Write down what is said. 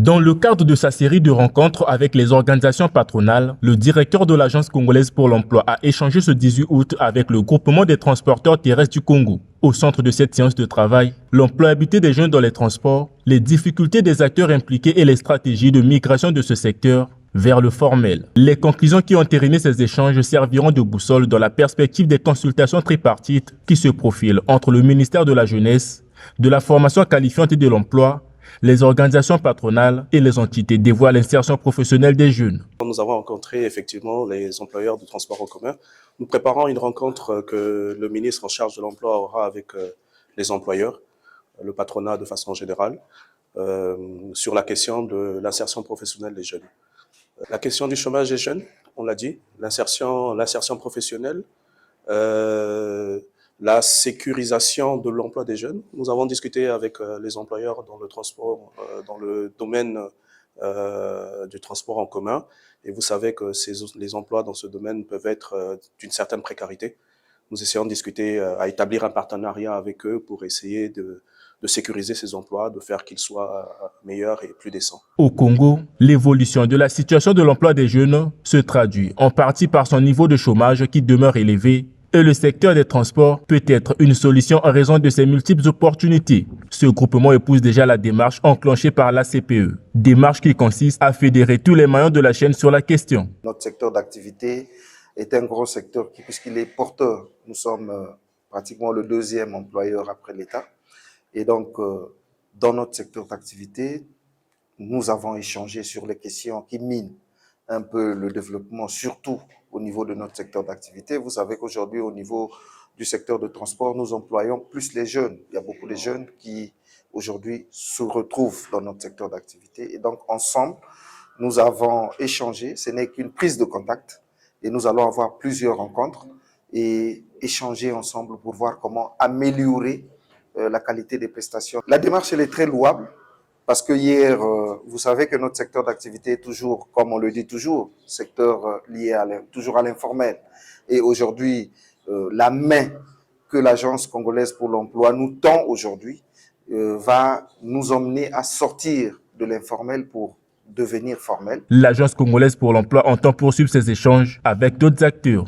Dans le cadre de sa série de rencontres avec les organisations patronales, le directeur de l'Agence congolaise pour l'emploi a échangé ce 18 août avec le groupement des transporteurs terrestres du Congo. Au centre de cette séance de travail, l'employabilité des jeunes dans les transports, les difficultés des acteurs impliqués et les stratégies de migration de ce secteur vers le formel. Les conclusions qui ont entériné ces échanges serviront de boussole dans la perspective des consultations tripartites qui se profilent entre le ministère de la Jeunesse, de la formation qualifiante et de l'emploi, les organisations patronales et les entités dévouées à l'insertion professionnelle des jeunes. Nous avons rencontré effectivement les employeurs de transport en commun. Nous préparons une rencontre que le ministre en charge de l'emploi aura avec les employeurs, le patronat de façon générale, sur la question de l'insertion professionnelle des jeunes. La question du chômage des jeunes, on l'a dit, l'insertion professionnelle, la sécurisation de l'emploi des jeunes. Nous avons discuté avec les employeurs dans le transport, dans le domaine du transport en commun. Et vous savez que les emplois dans ce domaine peuvent être d'une certaine précarité. Nous essayons de discuter, à établir un partenariat avec eux pour essayer de sécuriser ces emplois, de faire qu'ils soient meilleurs et plus décents. Au Congo, l'évolution de la situation de l'emploi des jeunes se traduit en partie par son niveau de chômage qui demeure élevé et le secteur des transports peut être une solution en raison de ses multiples opportunités. Ce groupement épouse déjà la démarche enclenchée par la CPE, démarche qui consiste à fédérer tous les maillons de la chaîne sur la question. Notre secteur d'activité est un gros secteur puisqu'il est porteur. Nous sommes pratiquement le deuxième employeur après l'État. Et donc, dans notre secteur d'activité, nous avons échangé sur les questions qui minent un peu le développement, surtout au niveau de notre secteur d'activité. Vous savez qu'aujourd'hui, au niveau du secteur de transport, nous employons plus les jeunes. Il y a beaucoup de jeunes qui, aujourd'hui, se retrouvent dans notre secteur d'activité. Et donc, ensemble, nous avons échangé. Ce n'est qu'une prise de contact. Et nous allons avoir plusieurs rencontres et échanger ensemble pour voir comment améliorer la qualité des prestations. La démarche, elle est très louable parce que hier, vous savez que notre secteur d'activité est toujours, comme on le dit toujours, secteur lié toujours à l'informel. Et aujourd'hui, la main que l'Agence congolaise pour l'emploi nous tend aujourd'hui va nous emmener à sortir de l'informel pour devenir formel. L'Agence congolaise pour l'emploi entend poursuivre ses échanges avec d'autres acteurs.